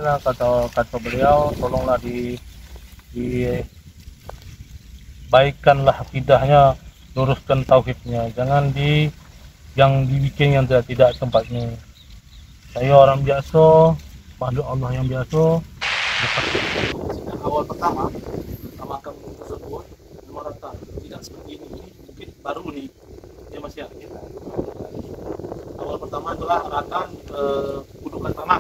lah kata kata beliau, tolonglah dibaikkanlah akidahnya, luruskan tauhidnya, jangan yang dibikin yang tidak tempatnya. Saya orang biasa, makhluk Allah yang biasa. Sejak awal pertama kampung tersebut memang rata, tidak seperti ini. Mungkin baru nih, ya Mas ya. Awal pertama adalah rata gundukan tanah.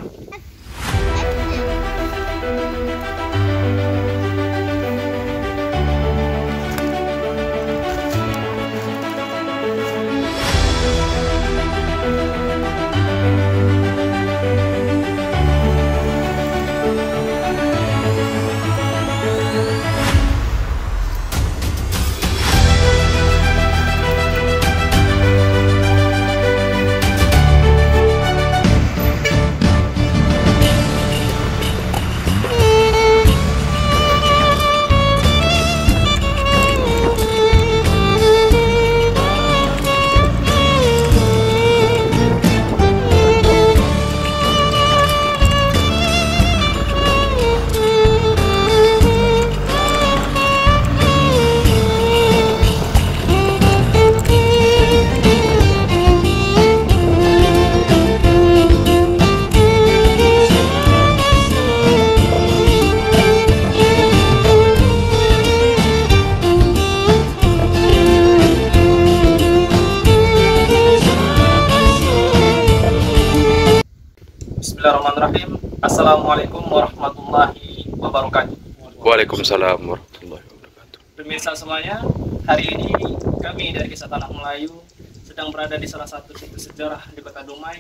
Bismillahirrahmanirrahim. Assalamualaikum warahmatullahi wabarakatuh. Waalaikumsalam warahmatullahi wabarakatuh. Pemirsa semuanya, hari ini kami dari Kisah Tanah Melayu sedang berada di salah satu situs sejarah di Kota Dumai,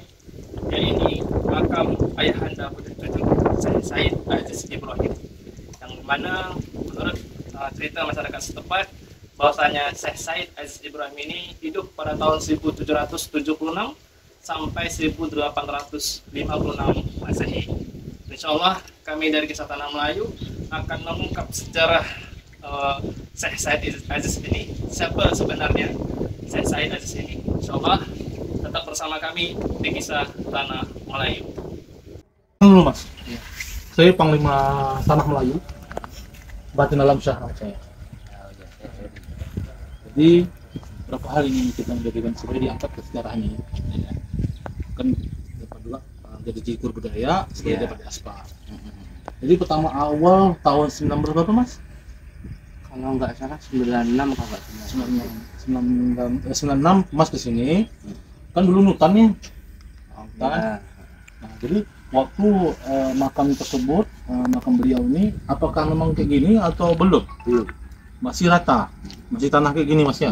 yaitu makam Ayahanda Putri Tujuh Syekh Said Aziz Ibrahim, yang mana menurut cerita masyarakat setempat bahwasanya Syekh Said Aziz Ibrahim ini hidup pada tahun 1776 sampai 1856 Masehi. Insyaallah kami dari Kisah Tanah Melayu akan mengungkap sejarah Syekh Said Aziz ini. Siapa sebenarnya Syekh Said Aziz ini? Insyaallah tetap bersama kami di Kisah Tanah Melayu. Dulu Mas, saya Panglima Tanah Melayu, Batin Alam Syah saya. Jadi berapa hal ini kita menjadikan supaya diangkat ke sejarah ini, kan dapat dulu jadi jikur budaya supaya dapat diaspal. Jadi pertama awal tahun 19 berapa Mas? Kalau nggak salah 96 kalau nggak salah. 96 Mas kesini, kan dulu hutannya, hutan. Nah, jadi waktu makam tersebut, makam beliau ini, apakah memang kayak gini atau belum? Belum. Masih rata, masih tanah kayak gini Mas ya.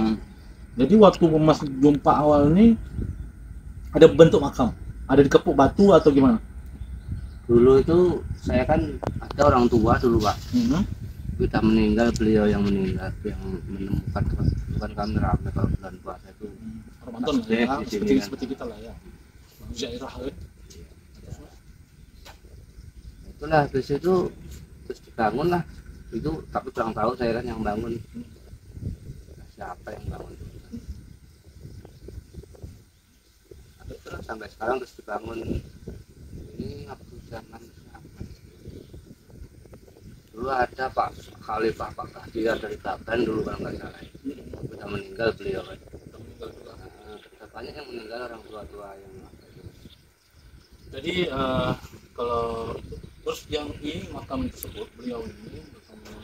Jadi waktu Mas jumpa awal ini ada bentuk makam, ada dikepuk batu atau gimana? Dulu itu saya kan ada orang tua dulu Pak. Kita meninggal, beliau yang meninggal, yang menemukan, bukan kami rame kalau bulan puasa itu. Ramadan lah ya, seperti kita lah ya. Zairah kan. Itulah habis itu terus dibangun lah. Itu tapi kurang tahu saya kan yang bangun. Siapa yang bangun? Terus sampai sekarang terus dibangun ini waktu zaman siapa? Dulu ada Pak Khalifah Pak Kahdiar dari Baban dulu kalau nggak salah. Sudah meninggal beliau kan. Banyak yang meninggal orang tua-tua yang. Jadi kalau terus yang ini makam tersebut beliau ini bersama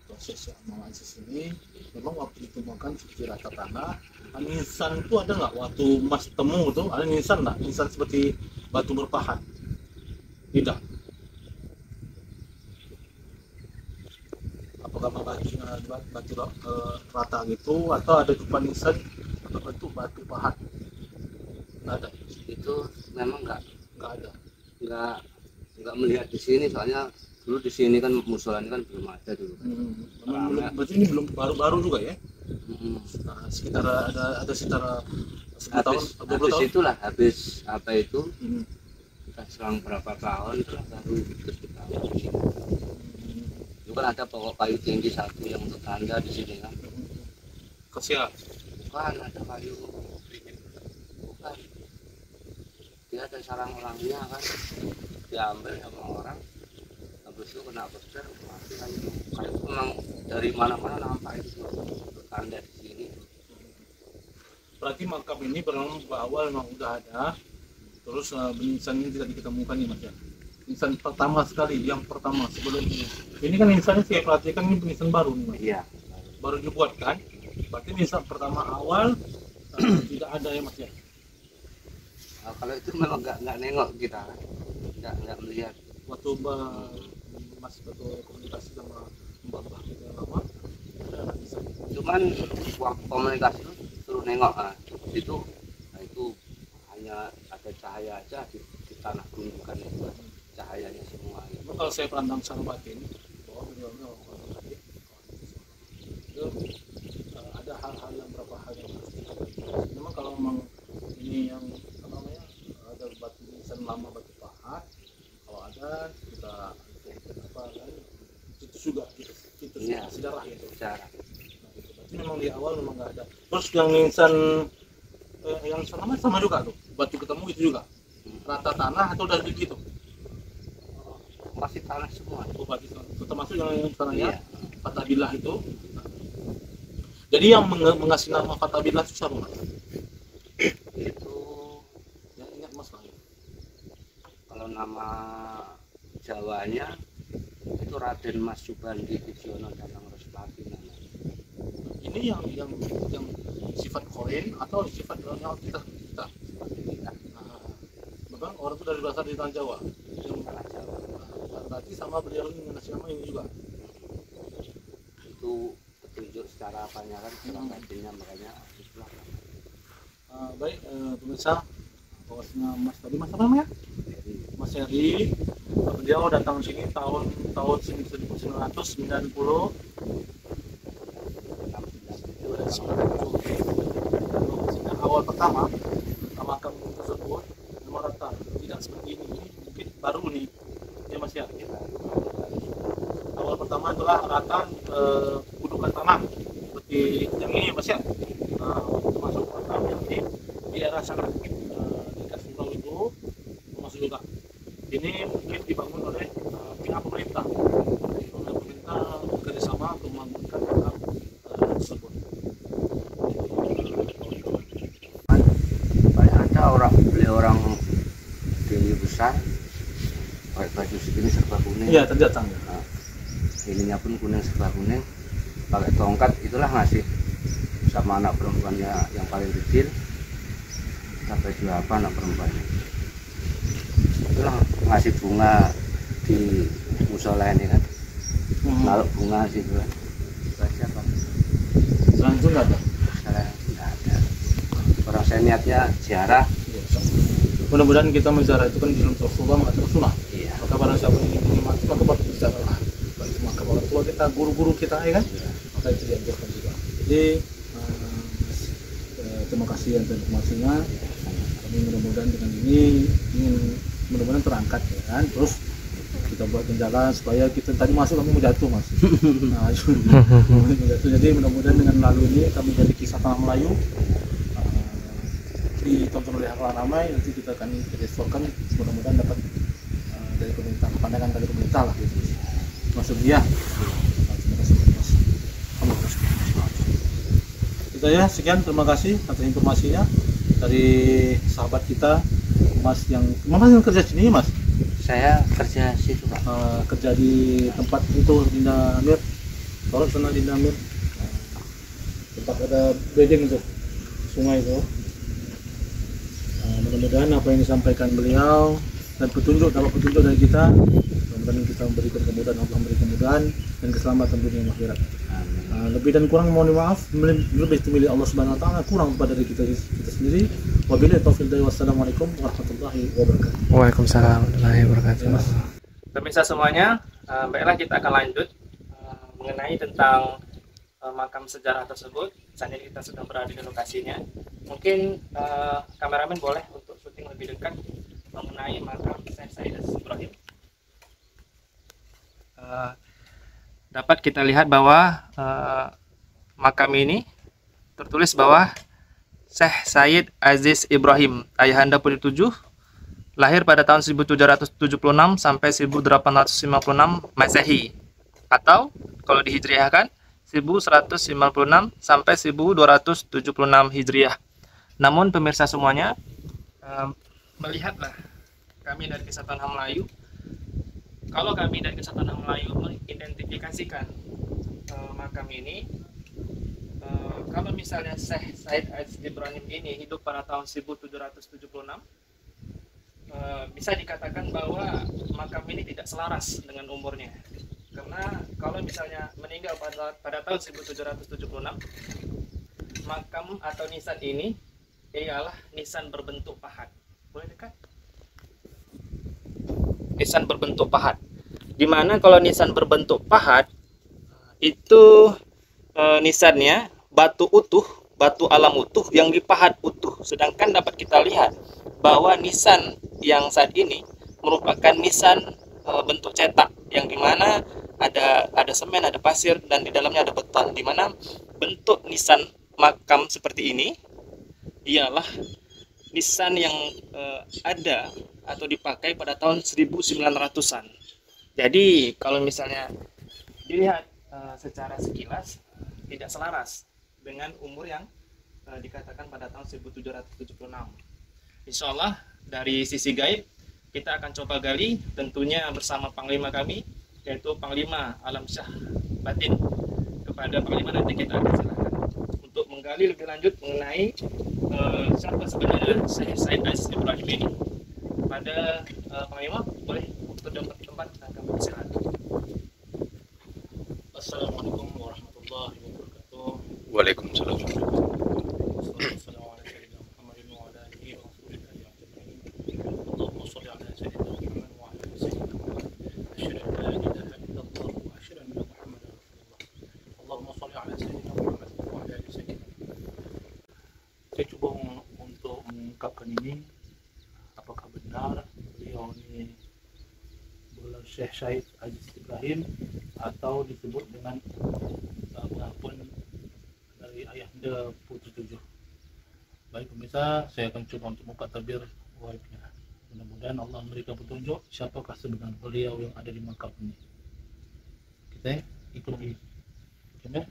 proses Mama Aziz ini memang waktu ditemukan seperti rata tanah. Nisan itu ada nggak waktu Mas temu tuh ada nisan nggak? Nisan seperti batu berpahat? Tidak. Apakah batu rata gitu atau ada cuma nisan atau batu pahat? Nggak ada. Itu memang nggak ada. Nggak melihat di sini, soalnya dulu di sini kan musolanya kan belum ada dulu. Berarti ini belum baru-baru juga ya? Nah, sekitar ada sekitar 10 tahun, 20 tahun. Itulah habis apa itu? Kita selang berapa tahun itulah baru terus kita. Itu kan ada pokok kayu tinggi satu yang untuk tanda di sini kan. Kasihan. Bukan ada kayu. Bukan. Dia ada sarang orangnya kan. diambil sama orang, habis itu kena petir mati kan. Kayak itu memang dari mana-mana nampak itu tanda di sini. Berarti makam ini berawal awal memang udah ada, terus insan ini tidak diketemukan nih mas ya. Insan pertama sekali, yang pertama sebelum ini kan insannya saya perhatikan ini insan baru nih mas. Iya. Baru dibuat kan, berarti insan pertama awal tidak ada ya mas ya. Nah, kalau itu memang nggak nengok kita, nggak melihat. Waktu mas betul komunikasi sama mbak kita yang lama, ada insan. Cuman waktu komunikasi itu suruh nengok, itu hanya ada cahaya aja di tanah gundukan itu, cahayanya semua. Memang kalau saya pandang secara batin bahwa beliau orang baik, itu ada hal-hal yang berapa hal yang harus kita lakukan. Memang kalau memang ini yang apa namanya ada batu nisan lama, batu pahat, kalau ada kita apa kan itu juga itu Iya. sejarah itu. Sejarah. Nah, gitu. Berarti memang di awal memang nggak ada. Terus yang nisan yang sama juga tuh batu ketemu itu juga rata tanah atau dari begitu? Masih tanah semua. Oh, berarti termasuk yang tanahnya Iya. Fatabillah itu. Jadi yang mengasih nama Fatabillah itu siapa mas? Itu Ya, ingat mas lah. kalau nama Jawanya itu Raden Mas Subandi Wijono Danang Respati namanya. Ini yang sifat koren atau sifat yang kita. Nah, memang orang itu dari berasal dari tanah Jawa. Yang Tanah Jawa. berarti sama beliau ini mengasih nama ini juga. Itu petunjuk secara apanya kan, secara batinnya, makanya itulah. Baik pemirsa, bahwasanya mas tadi mas apa namanya? Jadi Mas Heri, beliau datang sini tahun 1990 awal pertama makam tersebut memang rata, tidak seperti ini. Mungkin baru nih ya mas ya. Awal pertama itulah rata gundukan tanah seperti yang ini mas ya. Termasuk makam yang di daerah sana dekat Surau itu termasuk juga. Ini mungkin dibangun oleh pihak pemerintah. Pemerintah bekerjasama untuk membangunkan makam tersebut. beliau orang tinggi besar, pakai baju segini serba kuning. Iya, tadi datang. Nah, ininya pun kuning, serba kuning, pakai tongkat, itulah ngasih sama anak perempuannya yang paling kecil. Sampai baju apa anak perempuannya, itulah ngasih bunga di musola ini kan, naruh bunga situ kan. Baca Pak. Selain itu nggak ada. Saya nggak ada. Orang saya niatnya ziarah. Mudah-mudahan kita menziarah itu kan di dalam Rasulullah mengatakan sunnah. Iya. Maka barang siapa yang ingin mati maka berziarahlah. Maka orang tua kita, guru-guru kita ya kan, maka itu dianjurkan juga. Jadi terima kasih atas informasinya. Kami mudah-mudahan dengan ini ingin mudah-mudahan terangkat ya kan. Terus kita buat jalan supaya kita tadi masuk kami mau jatuh mas. Nah, jatuh. Jadi mudah-mudahan dengan lalu ini kami jadi kisah tanah Melayu ditonton oleh halayak ramai, nanti kita akan restorkan, mudah-mudahan dapat dari pemerintah, pandangan dari pemerintah lah gitu. Masuk dia. Terima kasih mas. Kita ya sekian, terima kasih atas informasinya dari sahabat kita mas yang kerja sini mas. Saya kerja situ Pak. Kerja di tempat itu Dinda Amir, kalau sana Dinda Amir, tempat ada bedeng itu, sungai itu. Mudah-mudahan apa yang disampaikan beliau dan dapat petunjuk dari kita, mudah-mudahan kita memberikan kemudahan, Allah memberi kemudahan dan keselamatan dunia dan akhirat. Lebih dan kurang mohon maaf, lebih itu milik Allah Subhanahu wa taala, kurang pada diri kita sendiri. Wabillahi taufiq hidayah. Wassalamualaikum warahmatullahi wabarakatuh. Waalaikumsalam warahmatullahi wabarakatuh. Pemirsa semuanya, baiklah kita akan lanjut mengenai tentang makam sejarah tersebut. Saat ini kita sedang berada di lokasinya. Mungkin kameramen boleh untuk syuting lebih dekat mengenai makam Syekh Said Aziz Ibrahim. Dapat kita lihat bahwa makam ini tertulis bahwa Syekh Said Aziz Ibrahim, ayahanda Putri 7, lahir pada tahun 1776 sampai 1856 Masehi, atau kalau dihijriahkan 1156 sampai 1276 Hijriah. Namun pemirsa semuanya, melihatlah kami dari Kisah Tanah Melayu, kalau kami dari Kisah Tanah Melayu mengidentifikasikan makam ini, kalau misalnya Syekh Said Aziz Ibrahim ini hidup pada tahun 1776, bisa dikatakan bahwa makam ini tidak selaras dengan umurnya. Karena kalau misalnya meninggal pada tahun 1776, makam atau nisan ini ialah nisan berbentuk pahat. Boleh dekat? Nisan berbentuk pahat. Dimana kalau nisan berbentuk pahat itu nisannya batu utuh, batu alam utuh yang dipahat utuh. Sedangkan dapat kita lihat bahwa nisan yang saat ini merupakan nisan bentuk cetak, yang dimana ada semen, ada pasir, dan di dalamnya ada beton. Dimana bentuk nisan makam seperti ini ialah nisan yang ada atau dipakai pada tahun 1900-an. Jadi kalau misalnya dilihat secara sekilas tidak selaras dengan umur yang dikatakan pada tahun 1776. Insya Allah dari sisi gaib kita akan coba gali, tentunya bersama Panglima kami, yaitu Panglima Alam Syah Batin. Kepada Panglima nanti kita akan silakan untuk menggali lebih lanjut mengenai siapa sebenarnya Syekh Said Aziz Ibrahim ini. Pada Panglima, boleh untuk tempat dan kami silakan. Assalamualaikum warahmatullahi wabarakatuh. Waalaikumsalam. Saya coba untuk mengungkapkan ini, apakah benar beliau ini adalah Syekh Said Aziz Ibrahim atau disebut dengan pengakuan dari ayahanda Putri Tujuh. Baik pemirsa, saya akan coba untuk buka tabir gaibnya. Mudah-mudahan Allah memberikan petunjuk siapakah sebenarnya beliau yang ada di makam ini. Kita ikuti. Oke, ya?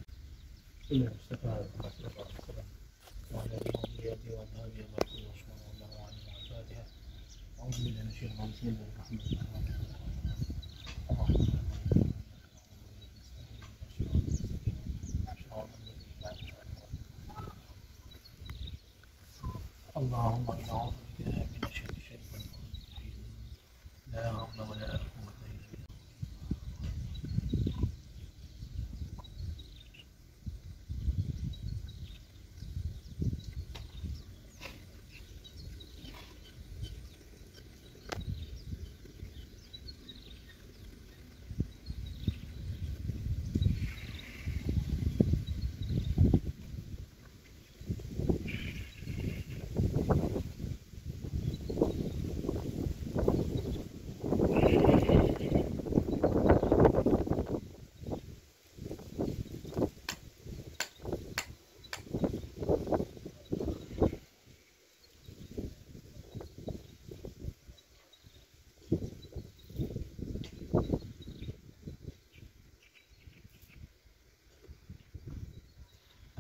Allahumma inna a'udzubika minasyaitonir rajim. La haula wa la quwwata illa billah.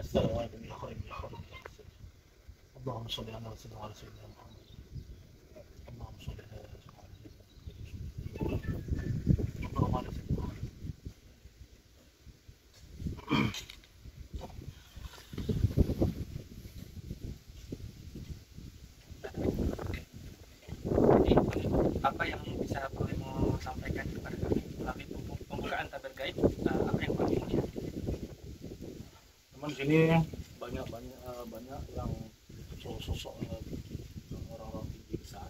Assalamualaikum warahmatullahi wabarakatuh. Allahumma shalli ala sayyidina Muhammad. Allahumma shalli ala sayyidina Muhammad. Allahumma ala sayyidina Muhammad. Jadi, apa yang bisa Pak mau sampaikan kepada kami melalui pembukaan tabir gaib, apa yang Pak mau lihat? Memang sini banyak yang sosok orang-orang tinggi besar,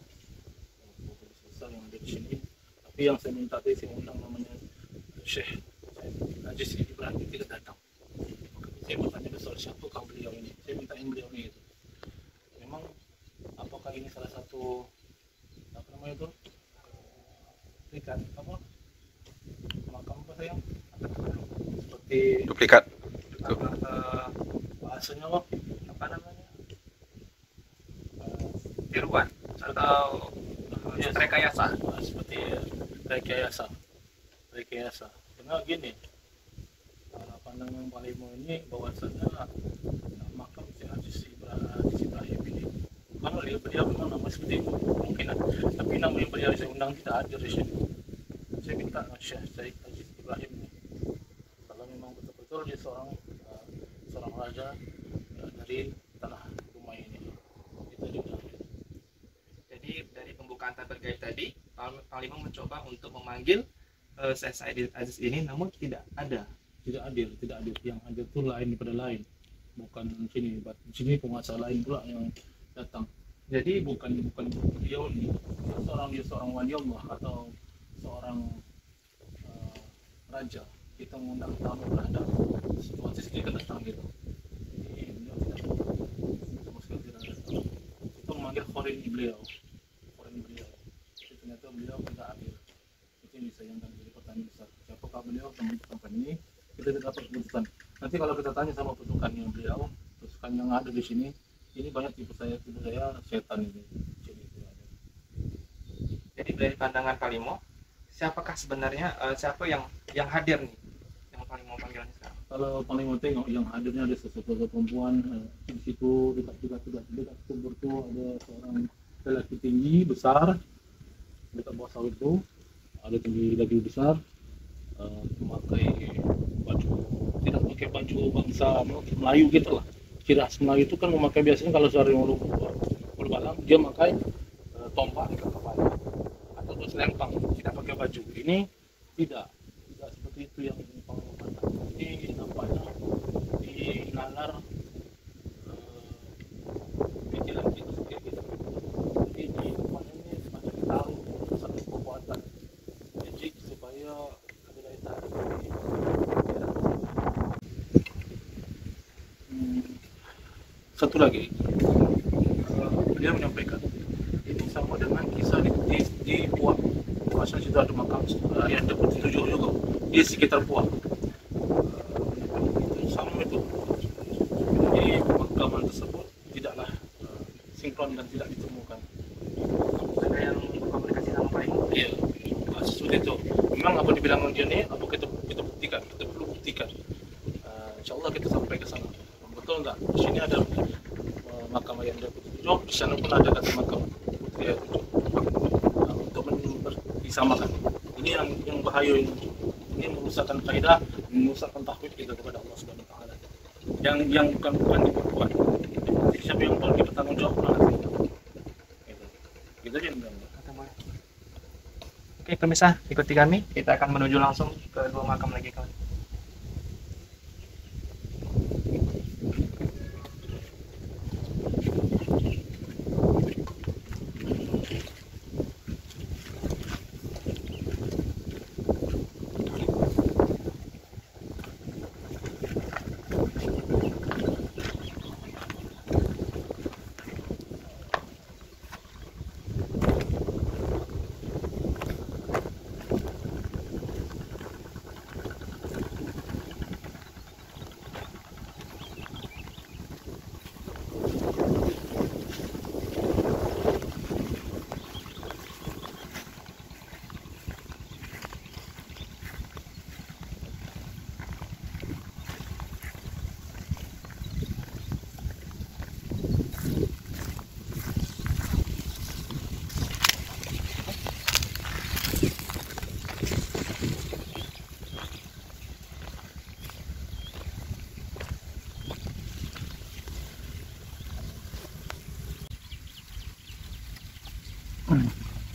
yang ada di sini. Tapi yang saya minta tadi, saya undang namanya Syekh Aziz Ibrahim tidak datang. Saya bertanya soal siapakah beliau ini. Saya minta yang beliau ini itu. Memang apakah ini salah satu apa namanya itu? Duplikat apa? Makam apa sayang? Seperti Duplikat. bahasanya apa namanya, Tiruan atau Yes. rekayasa. Seperti rekayasa. Karena gini, pandangan Palemo ini bahwasanya makam Syekh Aziz Ibrahim ini kalau beliau memang nama seperti itu mungkin, tapi nama yang beliau saya undang tidak hadir di sini. Saya minta Syekh Aziz Ibrahim ini, kalau memang betul-betul dia seorang raja dari tanah Dumai ini, itu juga. Jadi dari pembukaan tabel gaib tadi, Panglima mencoba untuk memanggil Syekh Said Aziz ini, namun tidak ada. Tidak adil. Yang adil itu lain daripada lain, bukan sini. Di sini penguasa lain pula yang datang. Jadi bukan beliau ini dia seorang wali Allah atau seorang raja. Kita mengundang tamu terhadap situasi sedikit datang gitu. Jadi beliau tidak sama sekali tidak datang. Itu memanggil khorin beliau. Jadi ternyata beliau tidak adil. Itu yang disayangkan jadi pertanyaan besar. Siapakah beliau membentuk tempat ini? Kita tidak dapat keputusan. Nanti kalau kita tanya sama pasukannya beliau, pasukan yang ada di sini, ini banyak tipe saya setan ini. Jadi dari pandangan Palimo, siapakah sebenarnya siapa yang hadir nih yang Palimo panggil sekarang? Kalau Palemo tengok yang hadirnya ada sosok perempuan di situ dekat kubur itu ada seorang lelaki tinggi besar dekat bawah sawit itu, ada tinggi lagi besar, memakai baju, tidak pakai baju bangsa Melayu gitu lah. Ciri khas Melayu itu kan memakai biasanya kalau sehari ulu balang dia memakai tombak di kepala atau selempang, tidak pakai baju. Ini tidak seperti itu yang Panglima. Ini nampaknya di nalar pikiran kita sendiri gitu. Jadi di tempatnya ini semacam taruh satu kekuatan magic supaya ada daya tarik. Satu lagi, beliau menyampaikan ini sama dengan kisah di Puak. Masa situ ada makam yang ke-7 juga di sekitar Puak. Itu sama itu. Di pemakaman tersebut tidaklah sinkron dan tidak ditemukan. Ada yang berkomunikasi sama Palimo? Iya, seperti itu. Memang apa dibilang dia ini, apa kita buktikan, kita perlu buktikan. Insya Allah kita sampai ke sana. Betul enggak? Di sini ada makam ayah anda ke-7, di sana pun ada kata makam putri ayah 7 untuk disamakan. Ini yang bahaya ini merusakkan kaidah, merusakkan tauhid kita kepada Allah Subhanahu wa taala. Yang bukan diperkuat. Jadi siapa yang boleh bertanggung jawab nanti. Gitu aja yang Oke, pemirsa, ikuti kami. Kita akan menuju langsung ke 2 makam lagi kali.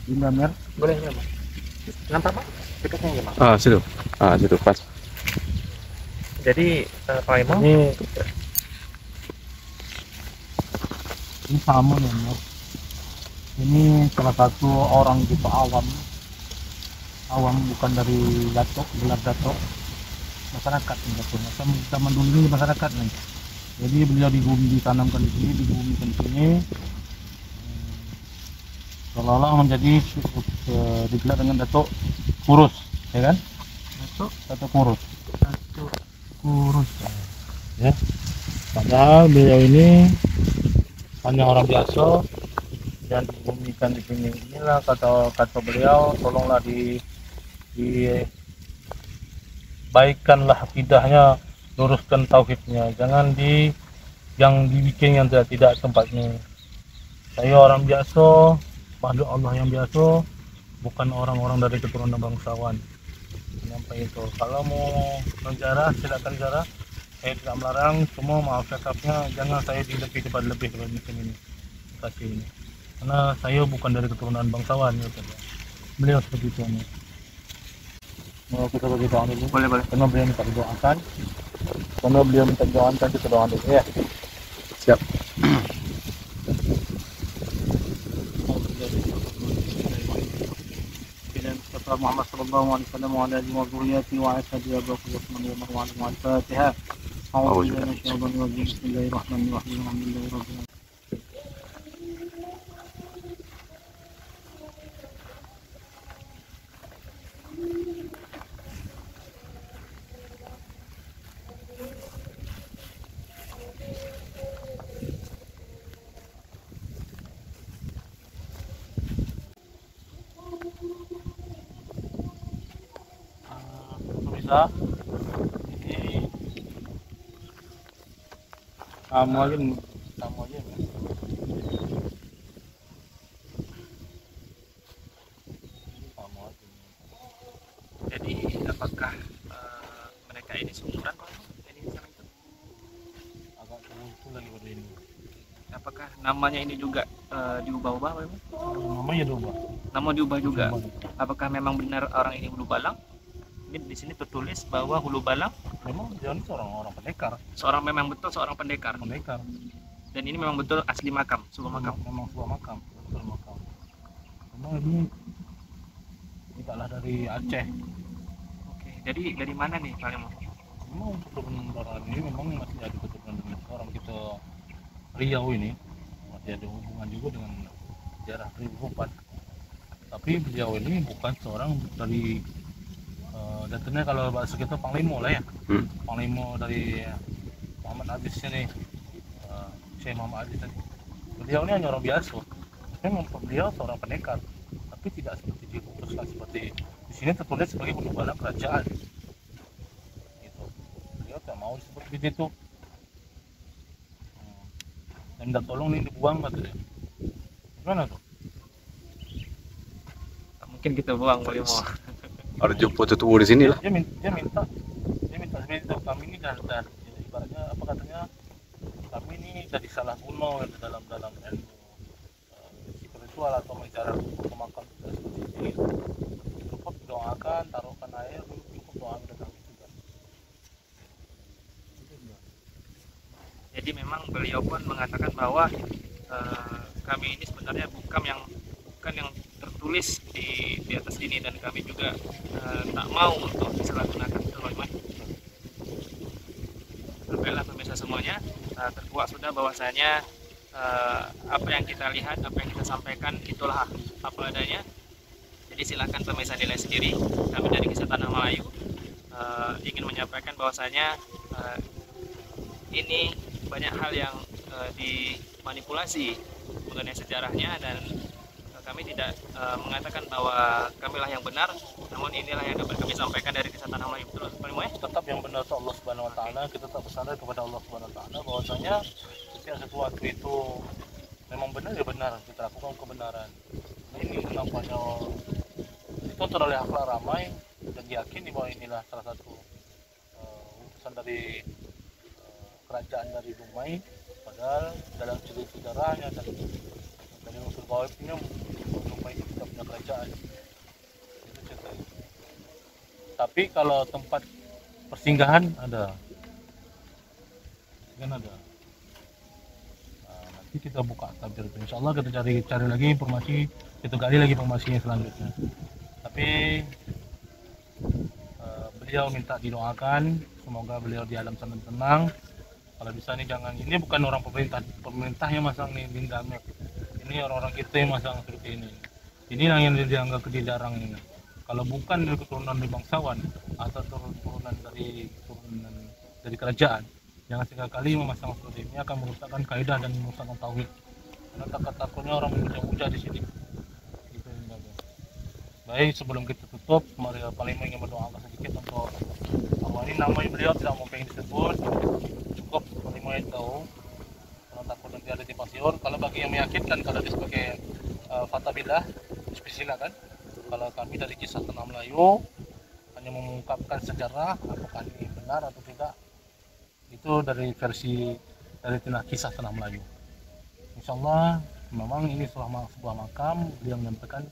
Bunda Mer. Boleh ya, Bang? Nampak, Pak? Dekatnya ya, Bang? Situ. Situ pas. Jadi, Palimo, Ini sama ya Mer. Ini salah satu orang gitu awam bukan dari datok, gelar datok, masyarakat nih betul. Zaman dulu ini masyarakat nih. Jadi beliau ditanamkan di sini, dibumikan di sini. Seolah-olah menjadi digelar dengan datuk kurus, ya kan? Datuk kurus. Ya. Padahal beliau ini hanya orang biasa dan dibumikan di sini. Inilah kata kata beliau, tolonglah dibaikkanlah akidahnya, luruskan tauhidnya, jangan yang dibikin yang tidak tempatnya. Saya orang biasa, makhluk Allah yang biasa, bukan orang-orang dari keturunan bangsawan. Sampai itu. Kalau mau menjarah silakan jarah. Saya tidak melarang, cuma maaf cakapnya jangan saya lebih kalau di sini kasih ini. Karena saya bukan dari keturunan bangsawan gitu. Beliau seperti itu. Mau kita bagi doa dulu. Boleh. Karena beliau minta didoakan. Karena beliau minta didoakan, kita doa dulu ya. Siap. Muhammad sallallahu alaihi wasallam wa ala alihi wa dhurriyyatihi wa ashabihi wa barakaatuhu wa al-Fatiha. A'udzu billahi minasyaitonir rajim. Bismillahirrahmanirrahim. Alhamdulillahirabbil alamin. Pemirsa, ini kamu aja. Jadi apakah mereka ini seumuran Pak? Ini sama itu? Agak muncul lagi pada ini. Apakah namanya ini juga diubah-ubah Pak? Namanya diubah. Nama diubah juga. Apakah memang benar orang ini Hulu Balang? Ini di sini tertulis bahwa Hulu Balang Memang dia ini seorang pendekar. memang betul seorang pendekar. Dan ini memang betul asli makam, sebuah makam. Memang sebuah makam, betul makam. Memang ini tidaklah dari Aceh. Oke, jadi dari mana nih kalian mau? Memang keturunan darah ini memang masih ada keturunan dari orang kita Riau ini, masih ada hubungan juga dengan sejarah Riau. Tapi beliau ini bukan seorang dari jatuhnya kalau bahasa kita Panglima lah ya. Panglima dari Muhammad Adis ini, Syekh Muhammad Adis. Beliau ini hanya orang biasa. Memang beliau seorang pendekar, tapi tidak seperti diputuskan seperti di sini tertulis sebagai Hulu Balang kerajaan. Gitu. Beliau tidak mau seperti itu. Dan minta tolong nih dibuang katanya. Gimana tuh? Mungkin kita buang boleh mau. Ada jumpa tuh di sini lah. Dia minta seperti itu. Kami ini dan ibaratnya apa katanya, kami ini jadi salah guna dalam ilmu spiritual atau mencara pemakaman seperti ini. Cukup doakan, taruhkan air, cukup doa kepada kami juga. Jadi memang beliau pun mengatakan bahwa kami ini sebenarnya bukan yang tertulis di atas ini, dan kami juga tak mau untuk disalahgunakan. Baiklah pemirsa semuanya, terkuak sudah bahwasanya apa yang kita lihat, apa yang kita sampaikan itulah apa adanya. Jadi silakan pemirsa nilai sendiri. Kami dari Kisah Tanah Melayu ingin menyampaikan bahwasanya ini banyak hal yang dimanipulasi mengenai sejarahnya, dan kami tidak mengatakan bahwa kamilah yang benar, namun inilah yang dapat kami sampaikan dari Kisah Tanah Melayu. Betul, tetap yang benar itu Allah Subhanahu wa taala. Kita tetap bersandar kepada Allah Subhanahu wa taala bahwasanya setiap sesuatu itu memang benar ya benar, kita lakukan kebenaran. Nah, ini nampaknya ditonton oleh akhlak ramai dan diyakini bahwa inilah salah satu utusan dari kerajaan dari Dumai, padahal dalam cerita sejarahnya dan dari unsur gaibnya Dumai itu tidak punya kerajaan. Itu ceritanya. Tapi kalau tempat persinggahan ada. Nah, nanti kita buka tabir itu. Insya Allah kita cari lagi informasi, kita gali lagi informasinya selanjutnya. Tapi beliau minta didoakan, semoga beliau di alam sana tenang. Kalau bisa nih jangan, ini bukan orang pemerintah yang masang nih lindamnya. Ini orang-orang kita yang masang seperti ini. Ini yang dianggap dilarang ini. Kalau bukan dari keturunan dari bangsawan atau turunan dari kerajaan, jangan sekali-kali memasang seperti ini, akan merusakkan kaidah dan merusakkan tauhid. karena takutnya orang memuja-muja di sini. Gitu, baik, sebelum kita tutup, mari paling ingin berdoa sedikit untuk arwah ini. Namanya beliau tidak mau pengen disebut, cukup paling mau tahu, karena takut nanti ada di pasir. Kalau bagi yang meyakinkan, kalau dia sebagai fatabillah, silakan. Kalau kami dari kisah Tanah Melayu hanya mengungkapkan sejarah, apakah ini benar atau tidak, itu dari versi dari kisah Tanah Melayu. Insya Allah memang ini sebuah makam. Beliau menyampaikan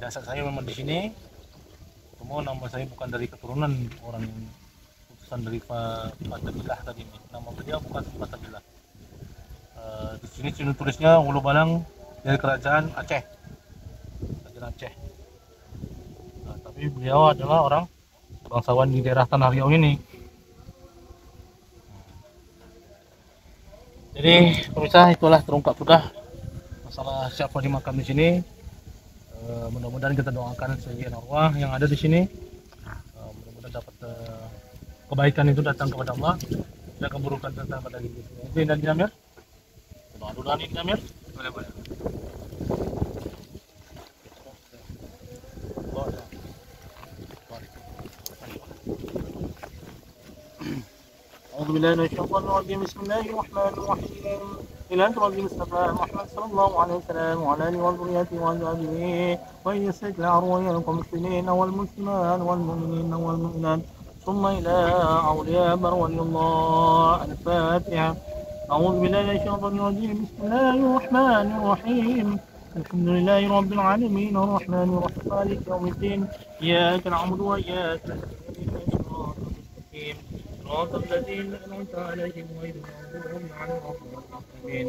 jasad saya memang di sini. Semua nama saya bukan dari keturunan orang yang utusan dari Fatabillah tadi ini. Nama beliau bukan Fatabillah. Di sini tulisnya Ulu Balang dari kerajaan Aceh. Kerajaan Aceh. Tapi beliau adalah orang bangsawan di daerah Tanah Riau ini. Jadi pemirsa, itulah terungkap sudah masalah siapa di makam di sini. Mudah-mudahan kita doakan sebagian arwah yang ada di sini. Mudah-mudahan dapat kebaikan itu datang kepada Allah dan keburukan datang pada diri. Ini dan Dinamir. Doa dulu nih Dinamir. Boleh. أعوذ بالله من الشيطان الرجيم بسم الله الرحمن الرحيم إلى أنت ربي مصطفى محمد صلى الله عليه وسلم وعلى آله وذريته وأزواجه وإن يسرك الأرواح المسلمين والمسلمات والمؤمنين والمؤمنات ثم إلى أولياء ولي الله. الفاتحة. أعوذ بالله من الشيطان الرجيم بسم الله الرحمن الرحيم الحمد لله رب العالمين الرحمن الرحيم مالك يوم الدين إياك نعبد وإياك نستعين صراط الذين أنعمت عليهم غير المغضوب عليهم ولا الضالين.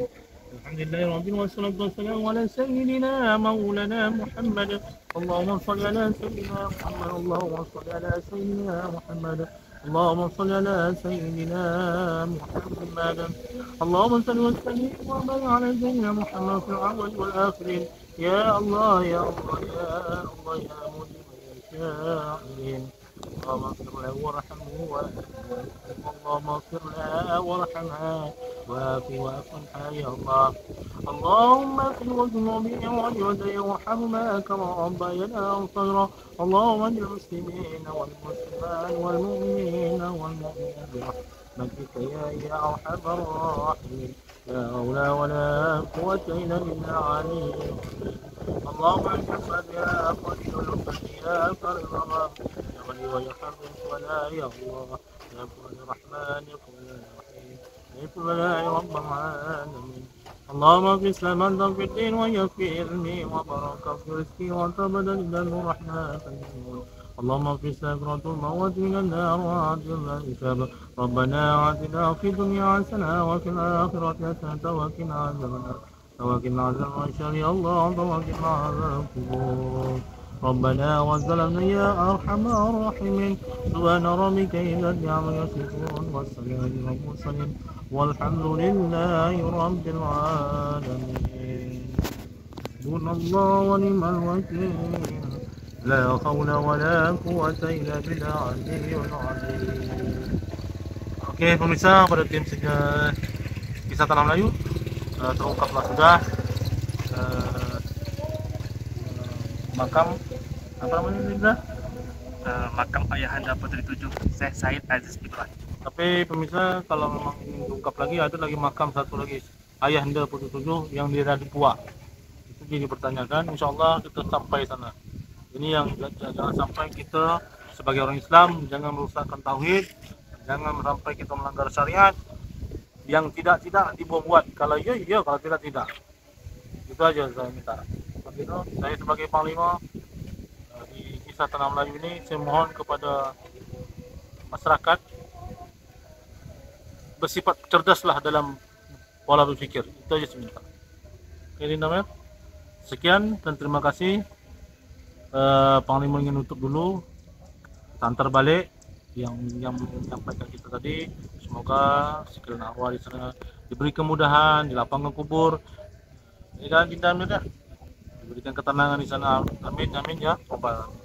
الحمد لله رب العالمين والصلاة والسلام على سيدنا مولانا محمد. اللهم صل على سيدنا محمد. اللهم صل على سيدنا محمد. اللهم صل على سيدنا محمد. اللهم صل وسلم وبارك على سيدنا محمد في الأول والآخرين. يا الله يا الله يا الله يا مجيب الشاعرين. اللهم اغفر له وارحمه اللهم اغفر لها وارحمها وافي وافنها يا الله. اللهم اغفر وذنوبهم وجودهم وارحمهما كما ربيانا صغيرا. اللهم اجعل المسلمين والمسلمات والمؤمنين والمؤمنات برحمتك يا ارحم الراحمين. لا حول ولا قوة إلا بالله عليه. اللهم اجعل يا قدير يا كريم يا ولي ويا حفظ ولا يا الله يا كل الرحمن يا كل الرحيم يا كل يا رب العالمين. اللهم في الإسلام أنت في الدين ويكفي علمي وبركة في رزقي وأنت بدل الرحمن. اللهم في سكرة الموت من النار وعجل الحساب. ربنا آتنا في الدنيا حسنة وفي الآخرة حسنة وقنا عذاب النار وقنا عذاب الشر يا الله وقنا عذاب القبور. ربنا وظلمنا يا أرحم الراحمين. سبحان ربك إذا عما يصفون والسلام على المرسلين والحمد لله رب العالمين. حسبنا الله ونعم الوكيل. لا حول ولا قوة إلا بالله العلي العظيم. Oke pemirsa, pada tim kisah Tanah Melayu terungkaplah sudah makam apa namanya Makam Ayahanda Putri Tujuh Syekh Said Aziz Ibrahim. Tapi pemirsa, kalau memang ingin diungkap lagi, ada lagi makam satu lagi Ayahanda Putri Tujuh yang di Radipua. Itu jadi dipertanyakan. Insya Allah kita sampai sana. Ini yang jangan sampai kita sebagai orang Islam jangan merusakkan tauhid, jangan sampai kita melanggar syariat. Yang tidak dibuat. Kalau iya, kalau tidak. Itu aja saya minta. Begitu, saya sebagai panglima di kisah Tanah Melayu ini, saya mohon kepada masyarakat bersifat cerdaslah dalam pola berpikir. Itu aja saya minta. Oke, namanya. Sekian dan terima kasih. Panglima ingin nutup dulu, antar balik yang menyampaikan kita tadi. Semoga sekalian arwah di sana diberi kemudahan di lapangan kubur. Ini kan kita amin ya, diberikan ketenangan di sana. Amin ya. Robbal alamin.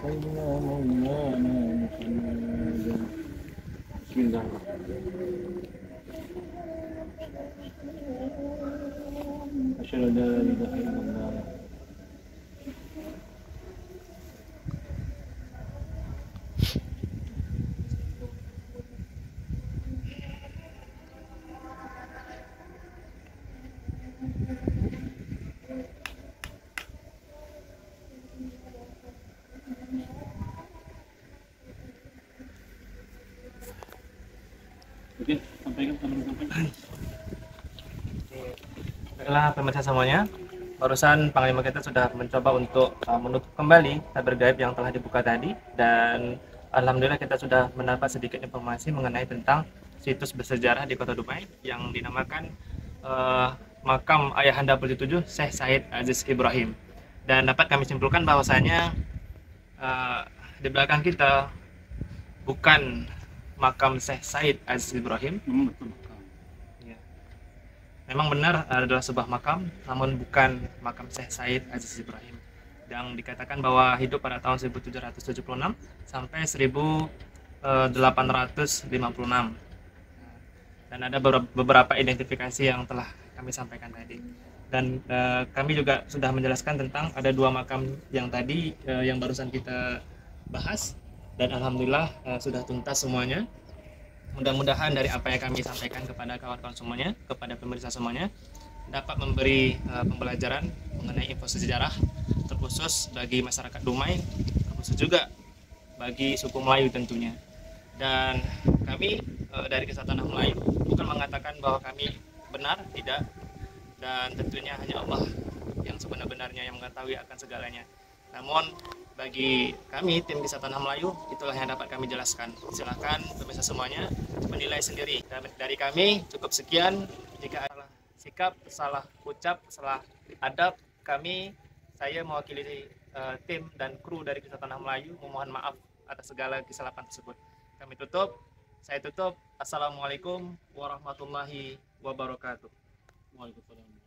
سيدنا مولانا محمد. بسم الله الرحمن الرحيم. أشهد أن لا إله إلا الله. Oke, sampaikan teman-teman. Baiklah pemirsa semuanya, barusan Panglima kita sudah mencoba untuk menutup kembali tabir gaib yang telah dibuka tadi, dan alhamdulillah kita sudah mendapat sedikit informasi mengenai tentang situs bersejarah di Kota Dumai yang dinamakan makam Ayahanda ke-7 Syekh Said Aziz Ibrahim. Dan dapat kami simpulkan bahwasanya di belakang kita bukan makam Syekh Said Aziz Ibrahim. Memang benar adalah sebuah makam, namun bukan makam Syekh Said Aziz Ibrahim yang dikatakan bahwa hidup pada tahun 1776 sampai 1856. Dan ada beberapa identifikasi yang telah kami sampaikan tadi. Dan kami juga sudah menjelaskan tentang ada dua makam yang tadi yang barusan kita bahas, dan alhamdulillah sudah tuntas semuanya. Mudah-mudahan dari apa yang kami sampaikan kepada kawan-kawan semuanya, kepada pemirsa semuanya, dapat memberi pembelajaran mengenai info sejarah terkhusus bagi masyarakat Dumai, terkhusus juga bagi suku Melayu tentunya. Dan kami dari Kesatuan Tanah Melayu bukan mengatakan bahwa kami benar, tidak, dan tentunya hanya Allah yang sebenar-benarnya yang mengetahui akan segalanya. Namun bagi kami tim Kesatuan Tanah Melayu, itulah yang dapat kami jelaskan. Silakan pemirsa semuanya menilai sendiri. Dari kami cukup sekian. Jika ada salah sikap, salah ucap, salah adab, saya mewakili tim dan kru dari Kesatuan Tanah Melayu memohon maaf atas segala kesalahan tersebut. Saya tutup. Assalamualaikum warahmatullahi wabarakatuh. Waalaikumsalam.